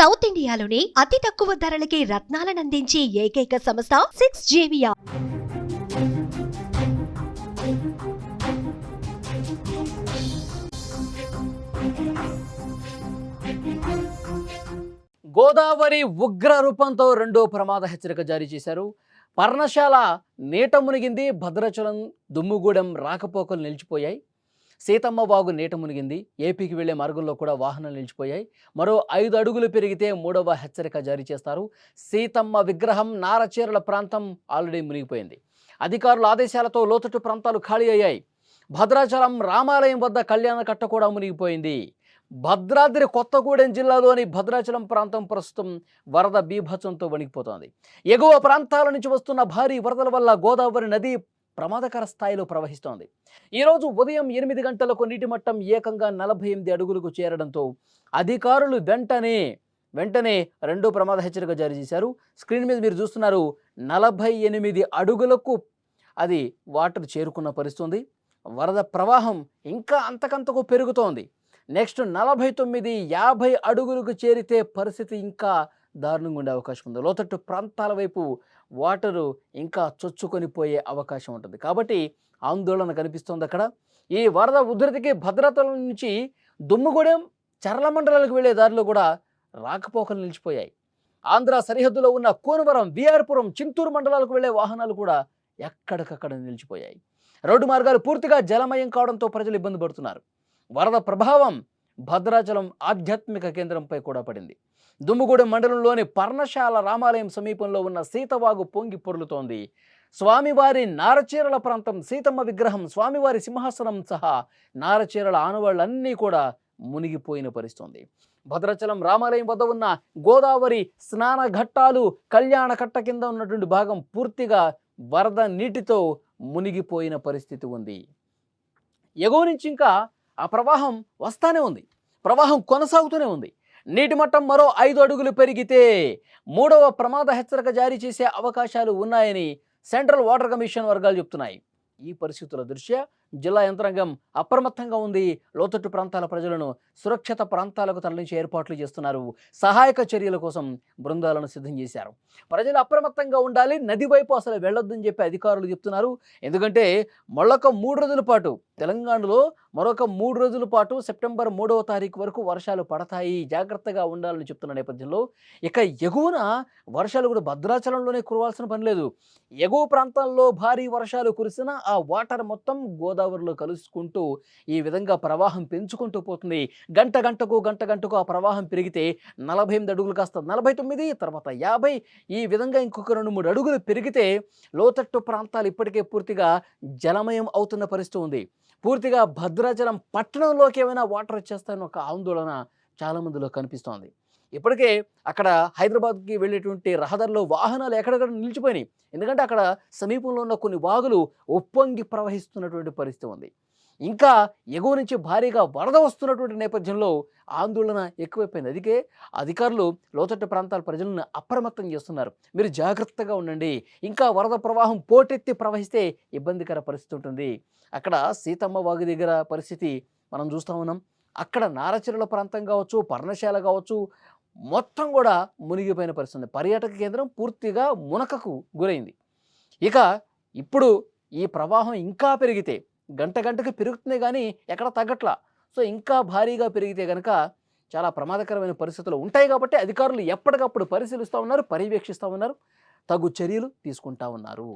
South ఇండియాలోని అతి తక్కువ ధరలకి రత్నాలనందించే ఏకైక సంస్థ 6JVR. గోదావరి ఉగ్ర రూపంతో రెండో ప్రమాద హెచ్చరిక జారీ చేశారు. పర్ణశాల నీట మునిగింది. భద్రాచలం దుమ్ముగూడెం రాకపోకలు నిలిచిపోయాయి. సీతమ్మ వాగు నీట మునిగింది. ఏపీకి వెళ్లే మార్గంలో కూడా వాహనాలు నిలిచిపోయాయి. మరో 5 అడుగులు పెరిగితే మూడవ హెచ్చరిక జారీ చేస్తారు. సీతమ్మ విగ్రహం నారచీరల ప్రాంతం ఆల్రెడీ మునిగిపోయింది. అధికారుల ఆదేశాలతో లోతట్టు ప్రాంతాలు ఖాళీ అయ్యాయి. భద్రాచలం రామాలయం వద్ద కళ్యాణ కట్ట కూడా మునిగిపోయింది. భద్రాద్రి కొత్తగూడెం జిల్లాలోని భద్రాచలం ప్రాంతం ప్రస్తుతం వరద బీభత్సంతో వణికిపోతోంది. ఎగువ ప్రాంతాల నుంచి వస్తున్న భారీ వరదల వల్ల గోదావరి నది ప్రమాదకర స్థాయిలో ప్రవహిస్తోంది. ఈరోజు ఉదయం 8 గంటలకు నీటి మట్టం ఏకంగా 48 అడుగులకు చేరడంతో అధికారులు వెంటనే రెండో ప్రమాద హెచ్చరిక జారీ చేశారు. స్క్రీన్ మీద మీరు చూస్తున్నారు, 48 అడుగులకు అది వాటర్ చేరుకున్న పరిస్థితి. వరద ప్రవాహం ఇంకా అంతకంతకు పెరుగుతోంది. నెక్స్ట్ 49, 50 అడుగులకు చేరితే పరిస్థితి ఇంకా దారుణంగా ఉండే అవకాశం ఉంది. లోతట్టు ప్రాంతాల వైపు వాటరు ఇంకా చొచ్చుకొని పోయే అవకాశం ఉంటుంది. కాబట్టి ఆందోళన కనిపిస్తోంది అక్కడ. ఈ వరద ఉధృతికి భద్రాచలం నుంచి దుమ్ముగూడెం, చర్ల మండలాలకు వెళ్లే దారిలో కూడా రాకపోకలు నిలిచిపోయాయి. ఆంధ్ర సరిహద్దులో ఉన్న కోనవరం, విఆర్పురం, చింతూరు మండలాలకు వెళ్లే వాహనాలు కూడా ఎక్కడికక్కడ నిలిచిపోయాయి. రోడ్డు మార్గాలు పూర్తిగా జలమయం కావడంతో ప్రజలు ఇబ్బంది పడుతున్నారు. వరద ప్రభావం భద్రాచలం ఆధ్యాత్మిక కేంద్రంపై కూడా పడింది. దుమ్ముగూడెం మండలంలోని పర్ణశాల రామాలయం సమీపంలో ఉన్న సీతవాగు పొంగి పొర్లుతోంది. స్వామివారి నారచీరల ప్రాంతం, సీతమ్మ విగ్రహం, స్వామివారి సింహాసనం సహా నారచీరల ఆనవాళ్లన్నీ కూడా మునిగిపోయిన పరిస్థితి. భద్రాచలం రామాలయం వద్ద ఉన్న గోదావరి స్నాన ఘట్టాలు, కళ్యాణ కట్ట కింద ఉన్నటువంటి భాగం పూర్తిగా వరద నీటితో మునిగిపోయిన పరిస్థితి ఉంది. ఎగువ నుంచి ఇంకా ఆ ప్రవాహం వస్తానే ఉంది. ప్రవాహం కొనసాగుతూనే ఉంది. నీటి మట్టం మరో 5 అడుగులు పెరిగితే మూడవ ప్రమాద హెచ్చరిక జారీ చేసే అవకాశాలు ఉన్నాయని సెంట్రల్ వాటర్ కమిషన్ వర్గాలు చెప్తున్నాయి. ఈ పరిస్థితుల దృష్ట్యా జిల్లా యంత్రాంగం అప్రమత్తంగా ఉంది. లోతట్టు ప్రాంతాల ప్రజలను సురక్షిత ప్రాంతాలకు తరలించే ఏర్పాట్లు చేస్తున్నారు. సహాయక చర్యల కోసం బృందాలను సిద్ధం చేశారు. ప్రజలు అప్రమత్తంగా ఉండాలి. నది వైపు అసలు వెళ్ళొద్దని చెప్పి అధికారులు చెప్తున్నారు. ఎందుకంటే మరొక 3 రోజుల పాటు తెలంగాణలో మరొక 3 రోజుల పాటు సెప్టెంబర్ 3వ తారీఖు వరకు వర్షాలు పడతాయి. జాగ్రత్తగా ఉండాలని చెప్తున్న నేపథ్యంలో ఇక ఎగువన వర్షాలు కూడా భద్రాచలంలోనే కురవాల్సిన పని లేదు. ఎగువ ప్రాంతాల్లో భారీ వర్షాలు కురిసిన ఆ వాటర్ మొత్తం గోదావరిలో కలుసుకుంటూ ఈ విధంగా ప్రవాహం పెంచుకుంటూ పోతుంది. గంట గంటకు ఆ ప్రవాహం పెరిగితే 48 అడుగులు కాస్త 49, తర్వాత 50, ఈ విధంగా ఇంకొక 2-3 అడుగులు పెరిగితే లోతట్టు ప్రాంతాలు ఇప్పటికే పూర్తిగా జలమయం అవుతున్న పరిస్థితి ఉంది. పూర్తిగా భద్రాచలం పట్టణంలోకి ఏమైనా వాటర్ వచ్చేస్తాయని ఒక ఆందోళన చాలా మందిలో కనిపిస్తోంది. ఇప్పటికే అక్కడ హైదరాబాద్కి వెళ్ళేటువంటి రహదారిలో వాహనాలు ఎక్కడెక్కడ నిలిచిపోయినాయి. ఎందుకంటే అక్కడ సమీపంలో ఉన్న కొన్ని వాగులు ఉప్పొంగి ప్రవహిస్తున్నటువంటి పరిస్థితి ఉంది. ఇంకా ఎగువ నుంచి భారీగా వరద వస్తున్నటువంటి నేపథ్యంలో ఆందోళన ఎక్కువైపోయింది. అందుకే అధికారులు లోతట్టు ప్రాంతాల ప్రజలను అప్రమత్తం చేస్తున్నారు. మీరు జాగ్రత్తగా ఉండండి. ఇంకా వరద ప్రవాహం పోటెత్తి ప్రవహిస్తే ఇబ్బందికర పరిస్థితి ఉంటుంది. అక్కడ సీతమ్మ వాగు దగ్గర పరిస్థితి మనం చూస్తూ ఉన్నాం. అక్కడ నారచీరల ప్రాంతం కావచ్చు, పర్ణశాల కావచ్చు, మొత్తం కూడా మునిగిపోయిన పరిస్థితి. పర్యాటక కేంద్రం పూర్తిగా మునకకు గురైంది. ఇక ఇప్పుడు ఈ ప్రవాహం ఇంకా పెరిగితే గంటకు పెరుగుతుంది కానీ ఎక్కడ తగ్గట్లా. సో ఇంకా భారీగా పెరిగితే కనుక చాలా ప్రమాదకరమైన పరిస్థితులు ఉంటాయి. కాబట్టి అధికారులు ఎప్పటికప్పుడు పరిశీలిస్తూ ఉన్నారు, పర్యవేక్షిస్తూ ఉన్నారు, తగు చర్యలు తీసుకుంటా ఉన్నారు.